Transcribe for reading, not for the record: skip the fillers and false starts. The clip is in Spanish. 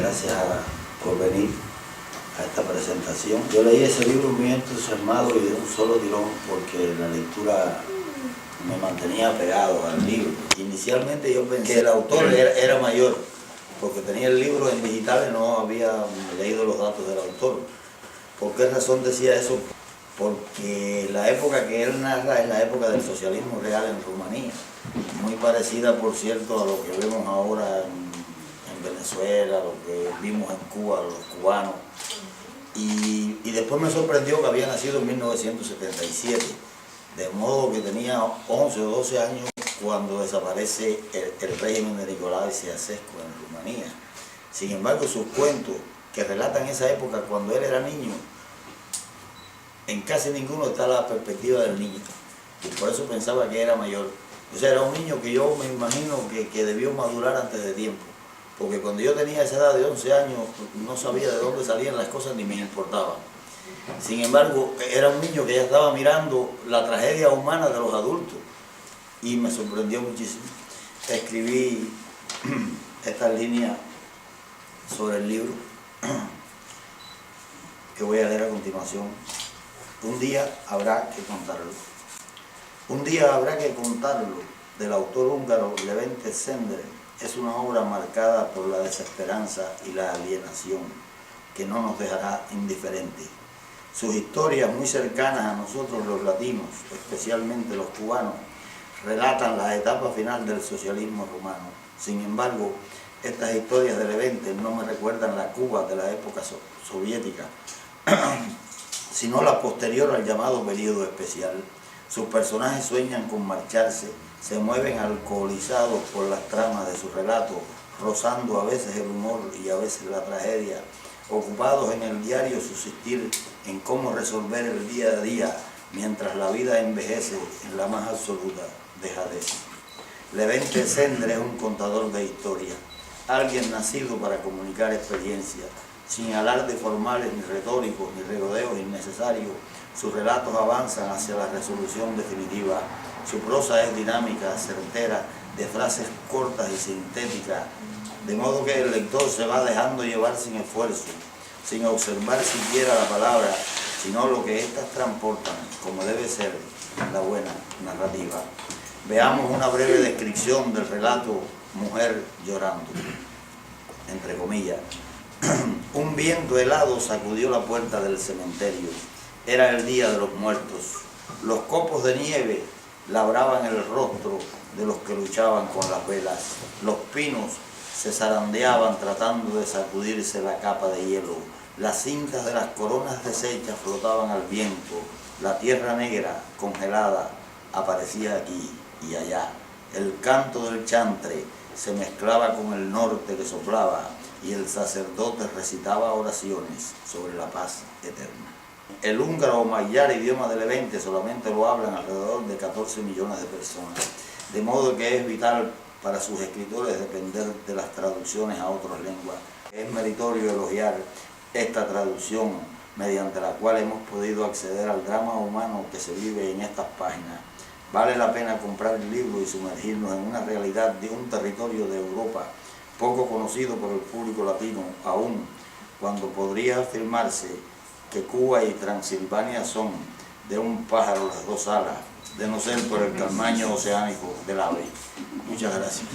gracias por venir a esta presentación. Yo leí ese libro muy entusiasmado y de un solo tirón porque la lectura me mantenía pegado al libro. Inicialmente yo pensé que el autor era mayor, porque tenía el libro en digital y no había leído los datos del autor. ¿Por qué razón decía eso? Porque la época que él narra es la época del socialismo real en Rumanía, muy parecida, por cierto, a lo que vemos ahora en Venezuela, lo que vimos en Cuba, los cubanos. Y después me sorprendió que había nacido en 1977, de modo que tenía 11 o 12 años cuando desaparece el régimen de Nicolae Ceausescu en Rumanía. Sin embargo, sus cuentos que relatan esa época cuando él era niño, en casi ninguno está la perspectiva del niño, y por eso pensaba que era mayor. O sea, era un niño que yo me imagino que debió madurar antes de tiempo, porque cuando yo tenía esa edad de 11 años no sabía de dónde salían las cosas ni me importaban. Sin embargo, era un niño que ya estaba mirando la tragedia humana de los adultos y me sorprendió muchísimo. Escribí estas líneas sobre el libro que voy a leer a continuación. Un día habrá que contarlo. Un día habrá que contarlo, del autor húngaro Levente Szendrey. Es una obra marcada por la desesperanza y la alienación, que no nos dejará indiferentes. Sus historias, muy cercanas a nosotros los latinos, especialmente los cubanos, relatan la etapa final del socialismo rumano. Sin embargo, estas historias de Levente no me recuerdan la Cuba de la época soviética, sino la posterior al llamado periodo especial. Sus personajes sueñan con marcharse, se mueven alcoholizados por las tramas de su relato, rozando a veces el humor y a veces la tragedia, ocupados en el diario subsistir en cómo resolver el día a día, mientras la vida envejece en la más absoluta dejadez. Levente Szendrey es un contador de historia, alguien nacido para comunicar experiencias, sin alardes formales ni retóricos ni regodeos innecesarios. Sus relatos avanzan hacia la resolución definitiva. Su prosa es dinámica, certera, de frases cortas y sintéticas, de modo que el lector se va dejando llevar sin esfuerzo, sin observar siquiera la palabra, sino lo que éstas transportan, como debe ser la buena narrativa. Veamos una breve descripción del relato Mujer llorando, entre comillas. Un viento helado sacudió la puerta del cementerio. Era el día de los muertos. Los copos de nieve labraban el rostro de los que luchaban con las velas. Los pinos se zarandeaban tratando de sacudirse la capa de hielo. Las cintas de las coronas deshechas flotaban al viento. La tierra negra, congelada, aparecía aquí y allá. El canto del chantre se mezclaba con el norte que soplaba y el sacerdote recitaba oraciones sobre la paz eterna. El húngaro o mayar, idioma de Levente, solamente lo hablan alrededor de 14 millones de personas, de modo que es vital para sus escritores depender de las traducciones a otras lenguas. Es meritorio elogiar esta traducción mediante la cual hemos podido acceder al drama humano que se vive en estas páginas. Vale la pena comprar el libro y sumergirnos en una realidad de un territorio de Europa poco conocido por el público latino, aún cuando podría afirmarse que Cuba y Transilvania son de un pájaro las dos alas, de no ser por el tamaño oceánico del ave. Muchas gracias.